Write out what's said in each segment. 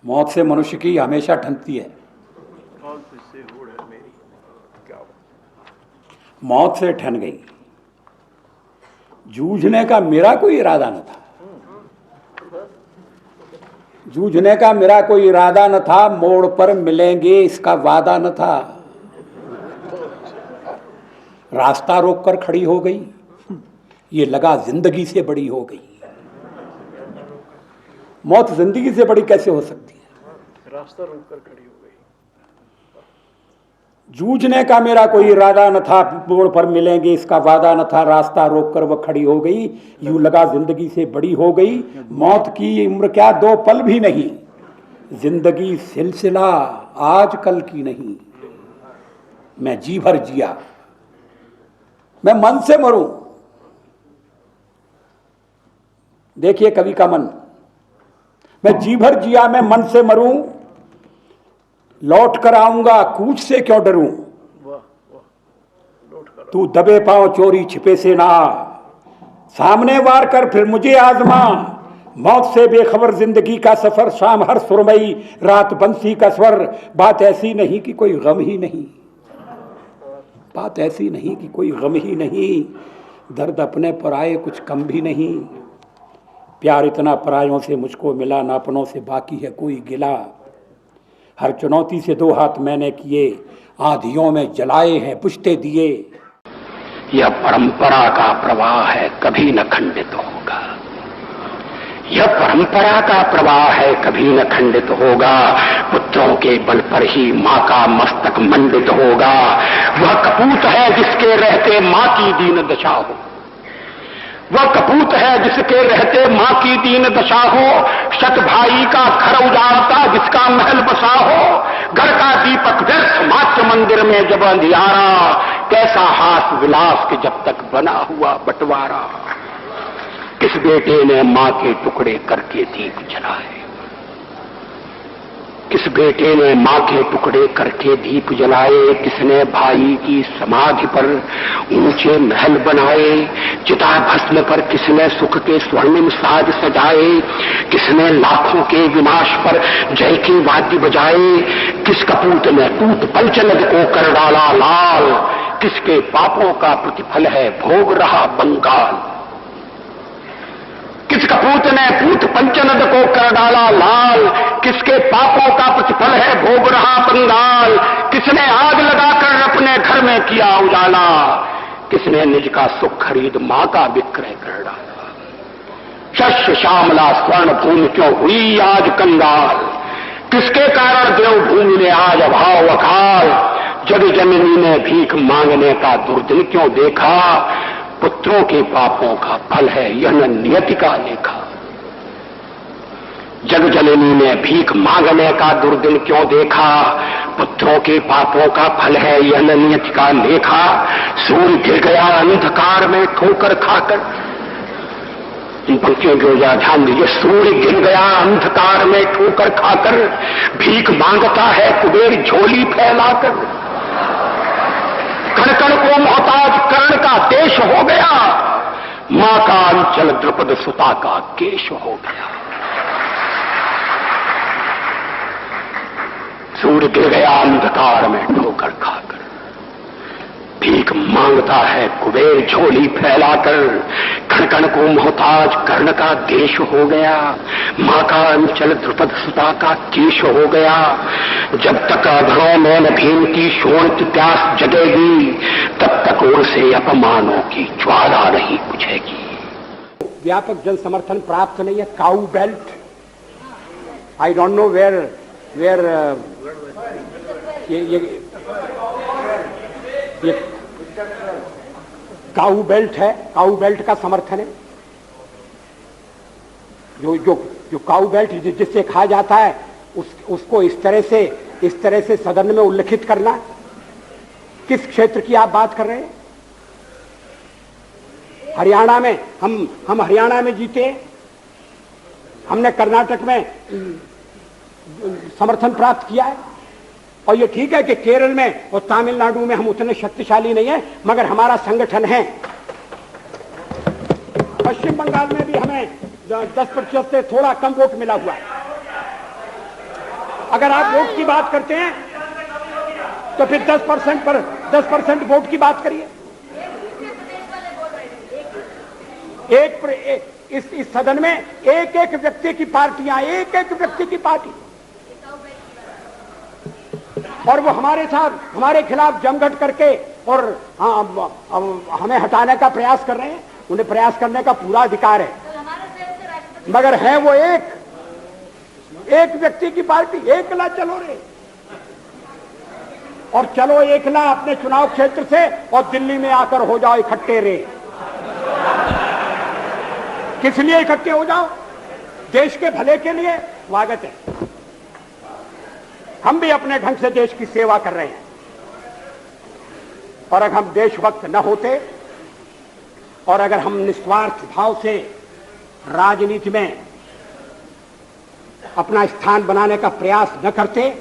मौत से मनुष्य की हमेशा ठनती है। मौत से ठन गई। जूझने का मेरा कोई इरादा न था, जूझने का मेरा कोई इरादा न था, मोड़ पर मिलेंगे इसका वादा न था। रास्ता रोककर खड़ी हो गई, ये लगा जिंदगी से बड़ी हो गई। मौत जिंदगी से बड़ी कैसे हो सकती है? रास्ता रोककर खड़ी हो गई। जूझने का मेरा कोई इरादा न था, मोड़ पर मिलेंगे इसका वादा न था। रास्ता रोककर वह खड़ी हो गई, यूं लगा जिंदगी से बड़ी हो गई। मौत की उम्र क्या दो पल भी नहीं, जिंदगी सिलसिला आज कल की नहीं। मैं जी भर जिया, मैं मन से मरूं। देखिए कवि का मन, मैं जी भर जिया मैं मन से मरूं, लौट कर आऊंगा कूच से क्यों डरूं। तू दबे पांव चोरी छिपे से ना, सामने वार कर फिर मुझे आजमा। मौत से बेखबर जिंदगी का सफर, शाम हर सुरमई रात बंसी का स्वर। बात ऐसी नहीं कि कोई गम ही नहीं, बात ऐसी नहीं कि कोई गम ही नहीं। दर्द अपने पर आए कुछ कम भी नहीं। प्यार इतना परायों से मुझको मिला, ना अपनों से बाकी है कोई गिला। हर चुनौती से दो हाथ मैंने किए, आंधियों में जलाए हैं बुझते दिए। यह परंपरा का प्रवाह है कभी न खंडित होगा, यह परंपरा का प्रवाह है कभी न खंडित होगा। पुत्रों के बल पर ही मां का मस्तक मंडित होगा। वह कपूत है जिसके रहते मां की दीन दशा हो, वह कपूत है जिसके रहते मां की दीन दशा हो। शत भाई का घर उजाड़ता जिसका महल बसा हो। घर का दीपक व्यर्थ मात्र मंदिर में जब अंधियारा। कैसा हास विलास के जब तक बना हुआ बंटवारा। किस बेटे ने मां के टुकड़े करके दीप जलाए, किस बेटे ने मां के टुकड़े करके दीप जलाए। किसने भाई की समाधि पर ऊंचे महल बनाए। चिता भस्म पर किसने सुख के स्वर्णिम साज सजाए। किसने लाखों के विनाश पर जय के वाद्य बजाए। किस कपूत ने टूट पंचनद को कर डाला लाल। किसके पापों का प्रतिफल है भोग रहा बंगाल। किस कपूत ने पूत पंचनद को कर डाला लाल। किसके पापों का प्रतिफल है भोग रहा बंगाल। किसने आग लगाकर अपने घर में किया उजाला। किसने निज का सुख खरीद मां का विक्रय कर डाला। शस्य श्यामला स्वर्ण भूमि क्यों हुई आज कंगाल। किसके कारण देवभूमि ने आज अभाव अकाल। जग जननी ने भीख मांगने का दुर्दिन क्यों देखा। पुत्रों के पापों का फल है यह नियति का लेखा। जग जननी ने भीख मांगने का दुर्दिन क्यों देखा। पुत्रों के पापों का फल है यह नियति का लेखा। सूर्य गिर गया अंधकार में ठोकर खाकर, इन पंक्तियों की ओर ध्यान दीजिए। सूर्य गिर गया अंधकार में ठोकर खाकर, भीख मांगता है कुबेर झोली फैलाकर। कण कण को मोहताज कर्ण का देश हो गया, मां का अंचल द्रुपद सुता का केश हो गया। सूर्य गिर गया अंधकार में ठोकर खाकर, भीख मांगता है कुबेर झोली फैलाकर। कण कण को मोहताज कर्ण का देश हो गया, मां का अंचल द्रुपद सुता का केश हो गया। जब तक अधरों में न भीम की शोणित प्यास जगेगी, तब तक उनसे अपमानों की ज्वाला नहीं बुझेगी। व्यापक जन समर्थन प्राप्त नहीं है। Cow belt, I don't know where ये काऊ बेल्ट है, काऊ बेल्ट का समर्थन है। जो काऊ बेल्ट जिससे कहा जाता है उसको इस तरह से सदन में उल्लेखित करना। किस क्षेत्र की आप बात कर रहे हैं? हरियाणा में हम हरियाणा में जीते, हमने कर्नाटक में समर्थन प्राप्त किया है। और ये ठीक है कि केरल में और तमिलनाडु में हम उतने शक्तिशाली नहीं है, मगर हमारा संगठन है। पश्चिम बंगाल में भी हमें 10% से थोड़ा कम वोट मिला हुआ है। अगर आप वोट की बात करते हैं तो फिर 10% पर 10% वोट की बात करिए। इस सदन में एक एक व्यक्ति की पार्टियां, एक एक व्यक्ति की पार्टी, और वो हमारे साथ हमारे खिलाफ जमघट करके और हमें हटाने का प्रयास कर रहे हैं। उन्हें प्रयास करने का पूरा अधिकार है, मगर है वो एक व्यक्ति की पार्टी। एकला चलो रे, और चलो एकला अपने चुनाव क्षेत्र से और दिल्ली में आकर हो जाओ इकट्ठे रे। किस लिए इकट्ठे हो जाओ? देश के भले के लिए। स्वागत है, हम भी अपने ढंग से देश की सेवा कर रहे हैं, और अगर हम देशभक्त न होते और अगर हम निस्वार्थ भाव से राजनीति में अपना स्थान बनाने का प्रयास न करते,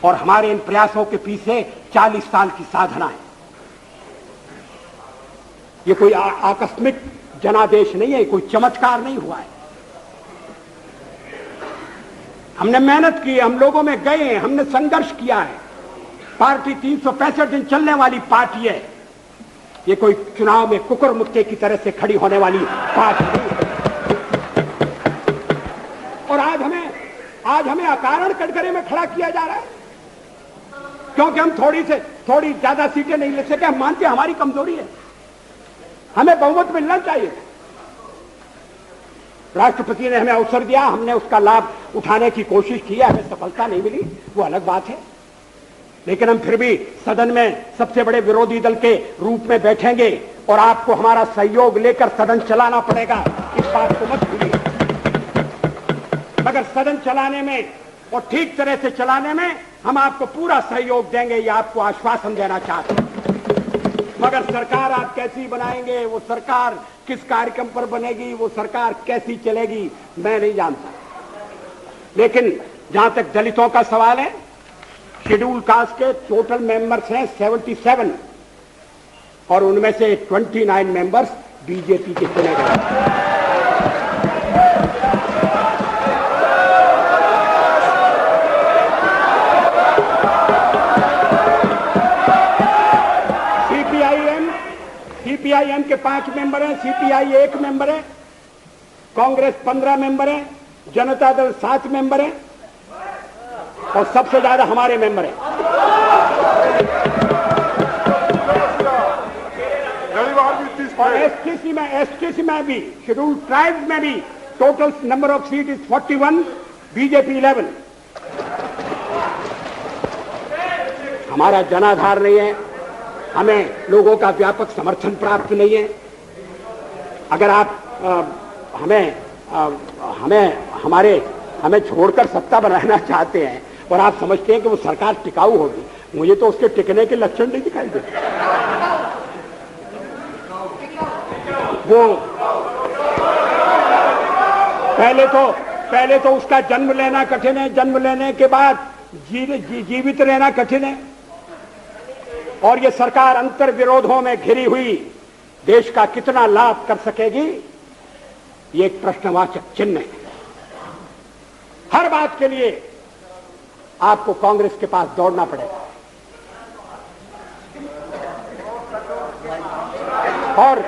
और हमारे इन प्रयासों के पीछे 40 साल की साधना है। ये कोई आकस्मिक जनादेश नहीं है, कोई चमत्कार नहीं हुआ है। हमने मेहनत की, हम लोगों में गए हैं, हमने संघर्ष किया है। पार्टी 365 दिन चलने वाली पार्टी है। ये कोई चुनाव में कुकुर मुक्के की तरह से खड़ी होने वाली पार्टी नहीं है। और आज हमें अकारण कटघरे में खड़ा किया जा रहा है, क्योंकि हम थोड़ी ज्यादा सीटें नहीं ले सके। हम मानते हैं हमारी कमजोरी है, हमें बहुमत मिलना चाहिए। राष्ट्रपति ने हमें अवसर दिया, हमने उसका लाभ उठाने की कोशिश की है, हमें सफलता नहीं मिली, वो अलग बात है। लेकिन हम फिर भी सदन में सबसे बड़े विरोधी दल के रूप में बैठेंगे, और आपको हमारा सहयोग लेकर सदन चलाना पड़ेगा, इस बात को मत भूलिए। मगर सदन चलाने में और ठीक तरह से चलाने में हम आपको पूरा सहयोग देंगे, ये आपको आश्वासन देना चाहते हैं। मगर सरकार आप कैसी बनाएंगे, वो सरकार किस कार्यक्रम पर बनेगी, वो सरकार कैसी चलेगी, मैं नहीं जानता। लेकिन जहां तक दलितों का सवाल है, शेड्यूल कास्ट के टोटल मेंबर्स हैं 77, और उनमें से 29 मेंबर्स बीजेपी के चुने गए। सीपीआईएम के 5 मेंबर हैं, सीपीआई 1 मेंबर है, कांग्रेस 15 मेंबर है, जनता दल 7 मेंबर है, और सबसे ज्यादा हमारे मेंबर हैं। और एसटीसी में भी, शेड्यूल ट्राइब्स में भी total number of seat is 41, BJP 11। हमारा जनाधार नहीं है, हमें लोगों का व्यापक समर्थन प्राप्त नहीं है। अगर आप हमें छोड़कर सत्ता बनाना चाहते हैं और आप समझते हैं कि वो सरकार टिकाऊ होगी, मुझे तो उसके टिकने के लक्षण नहीं दिखाई देते। वो पहले तो उसका जन्म लेना कठिन है, जन्म लेने के बाद जीवित रहना कठिन है, और ये सरकार अंतर विरोधों में घिरी हुई देश का कितना लाभ कर सकेगी, ये एक प्रश्नवाचक चिन्ह है। हर बात के लिए आपको कांग्रेस के पास दौड़ना पड़ेगा, और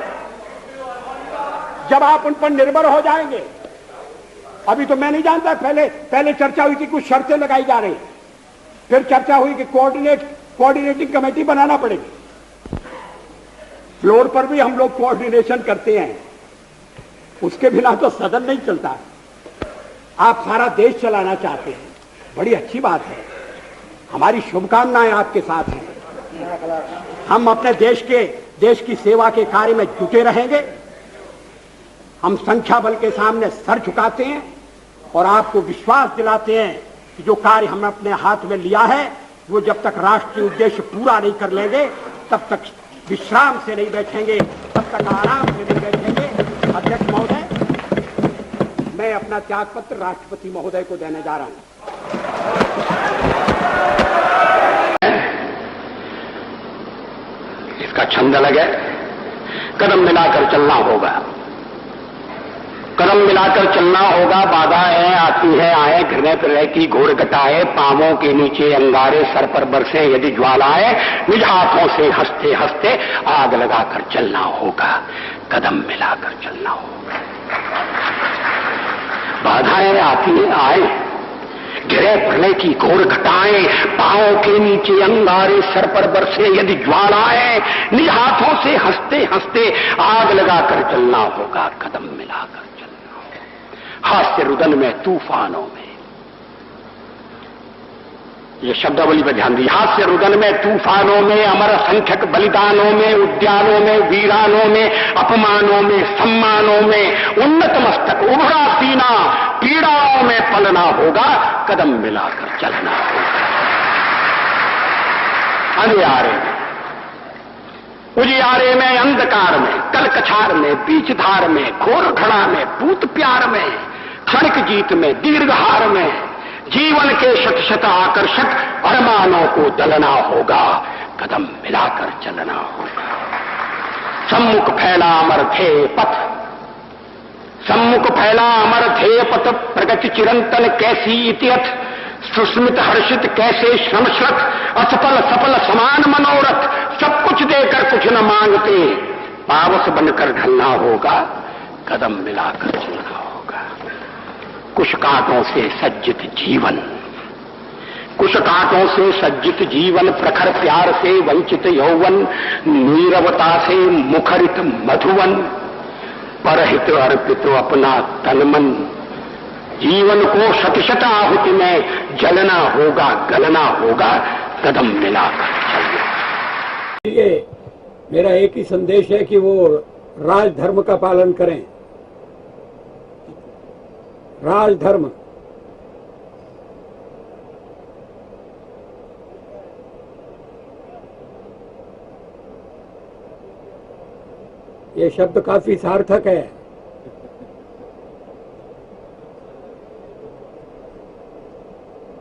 जब आप उन पर निर्भर हो जाएंगे, अभी तो मैं नहीं जानता, पहले चर्चा हुई थी, कुछ शर्तें लगाई जा रही, फिर चर्चा हुई कि कोऑर्डिनेटिंग कमेटी बनाना पड़ेगी। फ्लोर पर भी हम लोग कोऑर्डिनेशन करते हैं, उसके बिना तो सदन नहीं चलता। आप सारा देश चलाना चाहते हैं, बड़ी अच्छी बात है, हमारी शुभकामनाएं आपके साथ हैं। हम अपने देश की सेवा के कार्य में जुटे रहेंगे। हम संख्या बल के सामने सर झुकाते हैं और आपको विश्वास दिलाते हैं कि जो कार्य हमने अपने हाथ में लिया है, वो जब तक राष्ट्रीय उद्देश्य पूरा नहीं कर लेंगे, तब तक विश्राम से नहीं बैठेंगे, तब तक आराम से नहीं बैठेंगे। अध्यक्ष महोदय, मैं अपना त्यागपत्र राष्ट्रपति महोदय को देने जा रहा हूं। इसका छंद अलग है, कदम मिलाकर चलना होगा, कदम मिलाकर चलना होगा, बाधाएं आती है आए, घृणय प्रलय की घोर घटाए, पांवों के नीचे अंगारे, सर पर बरसे यदि ज्वालाएं, निज हाथों से हंसते हंसते आग लगाकर चलना होगा, कदम मिलाकर चलना होगा। बाधाएं आती है आए, घृणय प्रलय की घोर घटाएं, पांवों के नीचे अंगारे, सर पर बरसे यदि ज्वालाएं, निज हाथों से हंसते हंसते आग लगाकर चलना होगा, कदम मिलाकर चलना होगा। हास्य रुदन में, तूफानों में, ये शब्दावली पर ध्यान दी। हास्य रुदन में, तूफानों में, अमर असंख्यक बलिदानों में, उद्यानों में, वीरानों में, अपमानों में, सम्मानों में, उन्नत मस्तक, उभरा सीना, पीड़ाओं में पलना होगा, कदम मिलाकर चलना होगा। अंधियारे में, उजियारे में, अंधकार में, कलकछार में, बीच धार में, घोर घड़ा में, भूत प्यार में, क्षणिक जीत में, दीर्घहार में, जीवन के शत शत आकर्षक अरमानों को दलना होगा, कदम मिलाकर चलना होगा। सम्मुख फैला अमर ध्येय पथ, सम्मुख फैला अमर ध्येय पथ, प्रगति चिरंतन कैसी इतियथ, सुस्मित हर्षित कैसे श्रमश्रत, असफल सफल समान मनोरथ, सब कुछ देकर कुछ न मांगते, पावस बनकर ढलना होगा, कदम मिलाकर चलना होगा। कुछ कांटों से सज्जित जीवन, कुछ कांटों से सज्जित जीवन, प्रखर प्यार से वंचित यौवन, नीरवता से मुखरित मधुवन, परहित अर्पित अपना तन मन, जीवन को शत आहुति में जलना होगा, गलना होगा, कदम मिलाकर चलना। ये मेरा एक ही संदेश है कि वो राजधर्म का पालन करें। राजधर्म, ये शब्द काफी सार्थक है।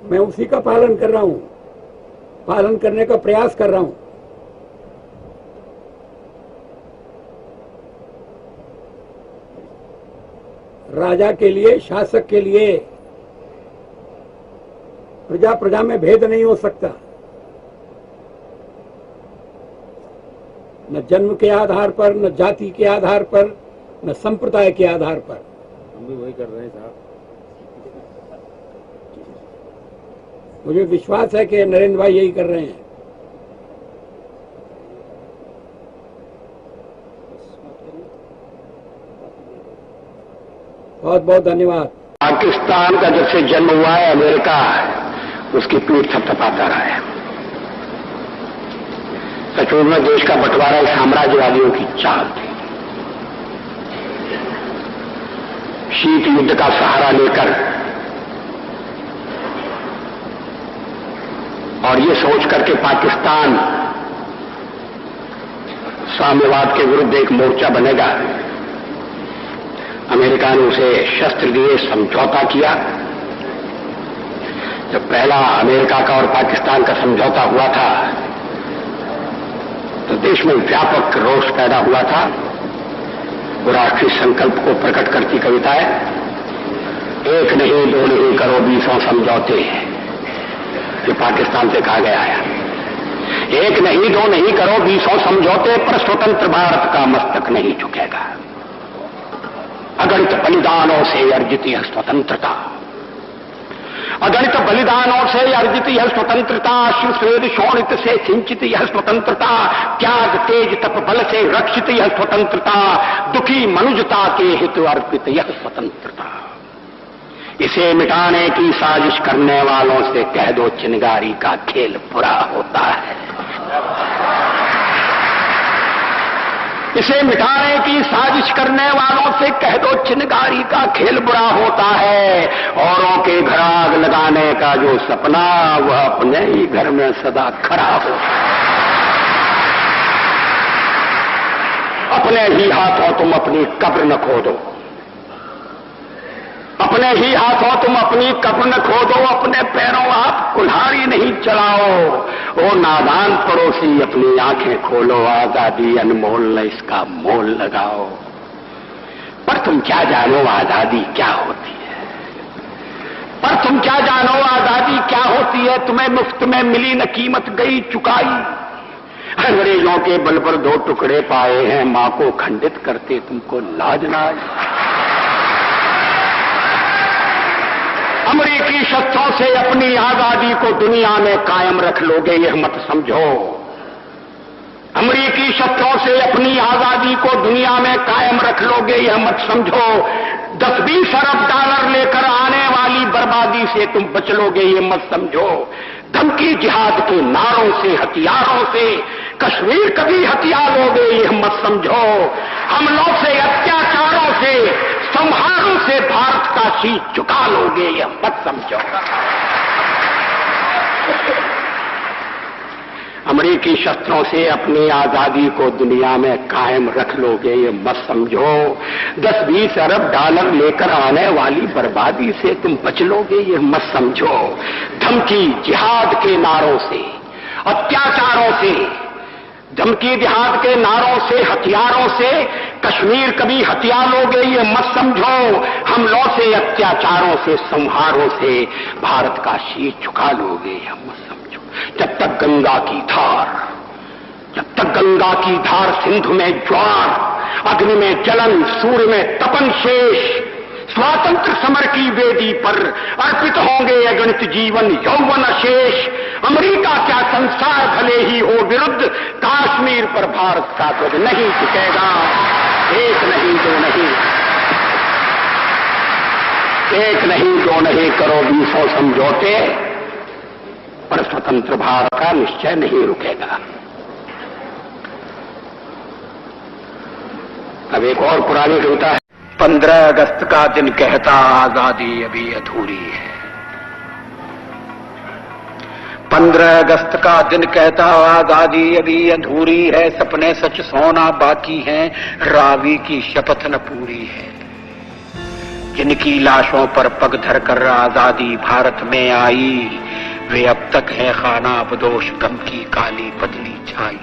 मैं उसी का पालन कर रहा हूं, पालन करने का प्रयास कर रहा हूं। राजा के लिए, शासक के लिए प्रजा प्रजा में भेद नहीं हो सकता, न जन्म के आधार पर, न जाति के आधार पर, न संप्रदाय के आधार पर। हम भी वही कर रहे हैं साहब। मुझे विश्वास है कि नरेंद्र भाई यही कर रहे हैं। बहुत बहुत धन्यवाद। पाकिस्तान का जब से जन्म हुआ है, अमेरिका उसकी पीठ थपथपाता रहा है। सचमुच में देश का बंटवारा साम्राज्यवादियों की चाल थी। शीत युद्ध का सहारा लेकर और ये सोच करके पाकिस्तान साम्यवाद के विरुद्ध एक मोर्चा बनेगा, अमेरिका ने उसे शस्त्र दिए, समझौता किया। जब पहला अमेरिका का और पाकिस्तान का समझौता हुआ था तो देश में व्यापक रोष पैदा हुआ था। वो राष्ट्रीय संकल्प को प्रकट करती कविता है, एक नहीं दो नहीं करो 20 समझौते, ये पाकिस्तान से कहा गया है। एक नहीं दो नहीं करो 20 समझौते, पर स्वतंत्र भारत का मस्तक नहीं झुकेगा। अगणित बलिदानों से अर्जित यह स्वतंत्रता, अगणित बलिदानों से अर्जित यह स्वतंत्रता, अश्रु स्वेद शोणित से सिंचित यह स्वतंत्रता, त्याग तेज तप बल से रक्षित यह स्वतंत्रता, दुखी मनुजता के हित अर्पित यह स्वतंत्रता। इसे मिटाने की साजिश करने वालों से कह दो चिनगारी का खेल बुरा होता है। इसे मिटाने की साजिश करने वालों से कह दो चिनगारी का खेल बुरा होता है। औरों के घर आग लगाने का जो सपना, वह अपने ही घर में सदा खड़ा हो। अपने ही हाथों तुम अपनी कब्र न खोदो, अपने ही हाथों तुम अपनी कब्र न खोदो, अपने पैरों आप कुल्हाड़ी नहीं चलाओ। ओ नादान पड़ोसी अपनी आंखें खोलो, आजादी अनमोल न इसका मोल लगाओ। पर तुम क्या जानो आजादी क्या होती है, पर तुम क्या जानो आजादी क्या होती है। तुम्हें मुफ्त में मिली न कीमत गई चुकाई, अंग्रेजों के बल पर 2 टुकड़े पाए हैं, मां को खंडित करते तुमको लाज ना आई। अमेरिकी शस्त्रों से अपनी आजादी को दुनिया में कायम रख लोगे यह मत समझो, अमेरिकी शस्त्रों से अपनी आजादी को दुनिया में कायम रख लोगे यह मत समझो। 10-20 अरब डॉलर लेकर आने वाली बर्बादी से तुम बच लोगे ये मत समझो। धमकी जिहाद के नारों से हथियारों से कश्मीर कभी हथिया लोगे यह मत समझो। हमलों से अत्याचारों से संहारों से भारत का शीश झुका लोगे यह मत समझो। अमेरिकी शस्त्रों से अपनी आजादी को दुनिया में कायम रख लोगे ये मत समझो। 10-20 अरब डॉलर लेकर आने वाली बर्बादी से तुम बच लोगे ये मत समझो। धमकी जिहाद के नारों से अत्याचारों से, धमकी जिहाद के नारों से हथियारों से कश्मीर कभी हथिया लोगे ये मत समझो। हमलों से अत्याचारों से संहारों से भारत का शीश झुका लोगे यह मत समझो। जब तक गंगा की धार, जब तक गंगा की धार सिंधु में ज्वार, अग्नि में जलन, सूर्य में तपन शेष, स्वातंत्र समर की वेदी पर अर्पित होंगे अगणित जीवन यौवन शेष। अमेरिका क्या संसार भले ही हो विरुद्ध, कश्मीर पर भारत का ध्वज नहीं झुकेगा। एक नहीं दो नहीं, एक नहीं दो नहीं करो 20 समझौते, पर स्वतंत्र भारत का निश्चय नहीं रुकेगा। अब एक और पुरानी कविता है। 15 अगस्त का दिन कहता आजादी अभी अधूरी है, 15 अगस्त का दिन कहता आजादी अभी अधूरी है। सपने सच सोना बाकी हैं, रावी की शपथ न पूरी है। जिनकी लाशों पर पग धरकर आजादी भारत में आई, वे अब तक है खाना बदोश गम की काली बदली छाई।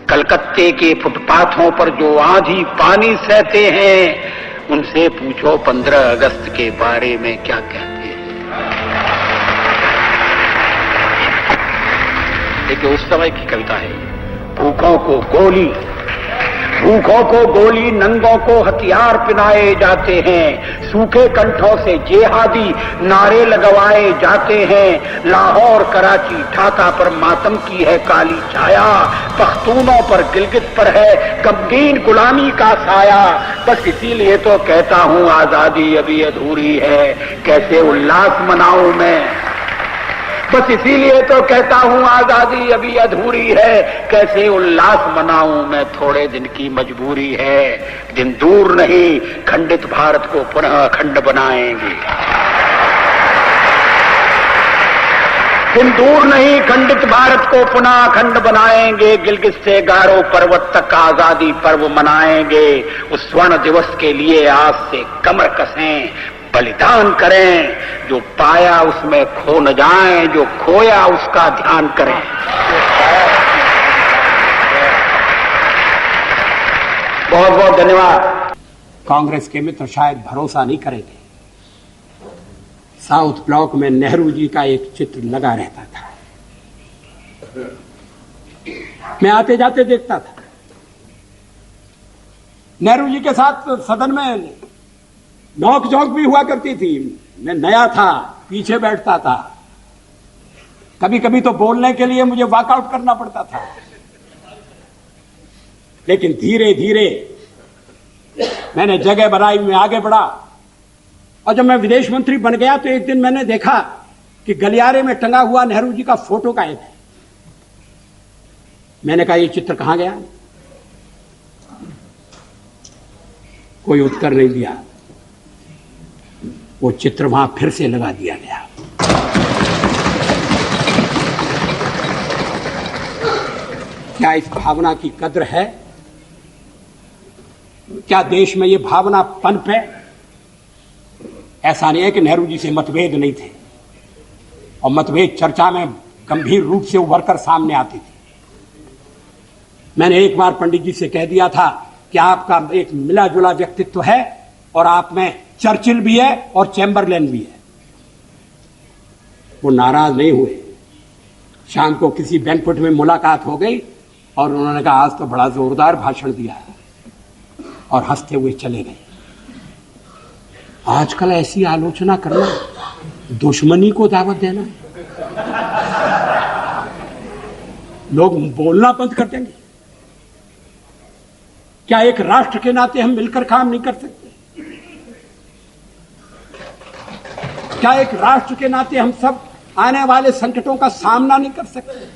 कलकत्ते के फुटपाथों पर जो आंधी पानी सहते हैं, उनसे पूछो 15 अगस्त के बारे में क्या कहते हैं। देखिए उस समय की कविता है। भूखों को गोली, भूखों को गोली, नंगों को हथियार पिनाए जाते हैं। सूखे कंठों से जेहादी नारे लगवाए जाते हैं। लाहौर, कराची, ढाका पर मातम की है काली छाया। पख्तूनों पर, गिलगित पर है गमगीन गुलामी का साया। बस इसीलिए तो कहता हूं आजादी अभी अधूरी है, कैसे उल्लास मनाऊं मैं। बस इसीलिए तो कहता हूं आजादी अभी अधूरी है, कैसे उल्लास मनाऊं मैं। थोड़े दिन की मजबूरी है, दिन दूर नहीं खंडित भारत को पुनः अखंड बनाएंगे। दिन दूर नहीं खंडित भारत को पुनः अखंड बनाएंगे। गिलगित से गारो पर्वत तक आजादी पर्व मनाएंगे। उस स्वर्ण दिवस के लिए आज से कमर कसें, बलिदान करें। जो पाया उसमें खो न जाएं, जो खोया उसका ध्यान करें। बहुत बहुत धन्यवाद। कांग्रेस के मित्र शायद भरोसा नहीं करेंगे, साउथ ब्लॉक में नेहरू जी का एक चित्र लगा रहता था। मैं आते जाते देखता था। नेहरू जी के साथ सदन में नोक झोंक भी हुआ करती थी। मैं नया था, पीछे बैठता था। कभी कभी तो बोलने के लिए मुझे वॉकआउट करना पड़ता था। लेकिन धीरे धीरे मैंने जगह बनाई, मैं आगे बढ़ा। और जब मैं विदेश मंत्री बन गया तो एक दिन मैंने देखा कि गलियारे में टंगा हुआ नेहरू जी का फोटो गायब है। मैंने कहा ये चित्र कहां गया? कोई उत्तर नहीं दिया। वो चित्र वहां फिर से लगा दिया गया। क्या इस भावना की कद्र है? क्या देश में ये भावना पनप है? ऐसा नहीं है कि नेहरू जी से मतभेद नहीं थे, और मतभेद चर्चा में गंभीर रूप से उभर कर सामने आती थी। मैंने एक बार पंडित जी से कह दिया था कि आपका एक मिला जुला व्यक्तित्व है और आप में चर्चिल भी है और चैम्बरलेन भी है। वो नाराज नहीं हुए। शाम को किसी बैंक्वेट में मुलाकात हो गई और उन्होंने कहा आज तो बड़ा जोरदार भाषण दिया है, और हंसते हुए चले गए। आजकल ऐसी आलोचना करना दुश्मनी को दावत देना, लोग बोलना बंद कर देंगे। क्या एक राष्ट्र के नाते हम मिलकर काम नहीं कर सकते? क्या एक राष्ट्र के नाते हम सब आने वाले संकटों का सामना नहीं कर सकते?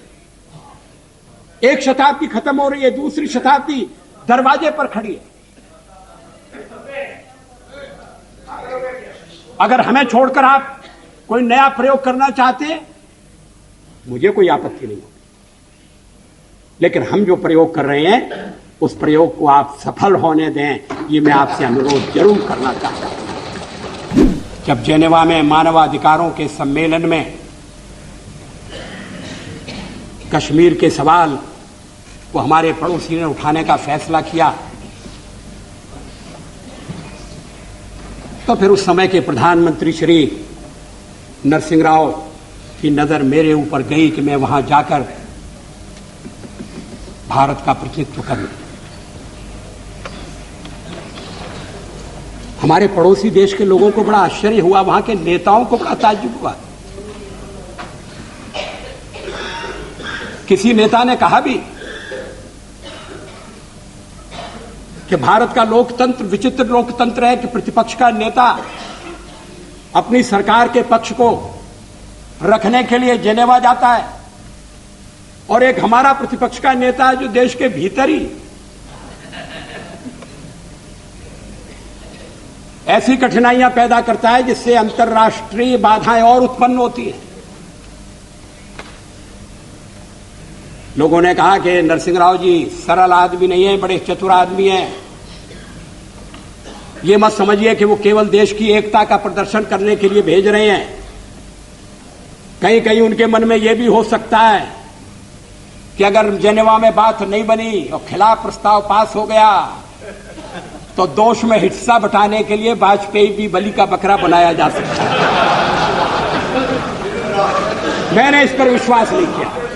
एक शताब्दी खत्म हो रही है, दूसरी शताब्दी दरवाजे पर खड़ी है। अगर हमें छोड़कर आप कोई नया प्रयोग करना चाहते हैं, मुझे कोई आपत्ति नहीं होगी, लेकिन हम जो प्रयोग कर रहे हैं उस प्रयोग को आप सफल होने दें, ये मैं आपसे अनुरोध जरूर करना चाहता हूं। जब जेनेवा में मानवाधिकारों के सम्मेलन में कश्मीर के सवाल को हमारे पड़ोसी ने उठाने का फैसला किया, तो फिर उस समय के प्रधानमंत्री श्री नरसिंह राव की नजर मेरे ऊपर गई कि मैं वहां जाकर भारत का प्रतिनिधित्व करूं। हमारे पड़ोसी देश के लोगों को बड़ा आश्चर्य हुआ, वहां के नेताओं को बड़ा ताज्जुब हुआ। किसी नेता ने कहा भी कि भारत का लोकतंत्र विचित्र लोकतंत्र है कि प्रतिपक्ष का नेता अपनी सरकार के पक्ष को रखने के लिए जेनेवा जाता है, और एक हमारा प्रतिपक्ष का नेता है जो देश के भीतर ही ऐसी कठिनाइयां पैदा करता है जिससे अंतर्राष्ट्रीय बाधाएं और उत्पन्न होती हैं। लोगों ने कहा कि नरसिंह राव जी सरल आदमी नहीं है, बड़े चतुर आदमी हैं। ये मत समझिए कि वो केवल देश की एकता का प्रदर्शन करने के लिए भेज रहे हैं। कहीं कहीं उनके मन में यह भी हो सकता है कि अगर जेनेवा में बात नहीं बनी और खिलाफ प्रस्ताव पास हो गया तो दोष में हिस्सा बटाने के लिए वाजपेयी भी बलि का बकरा बनाया जा सकता है। मैंने इस पर विश्वास नहीं किया।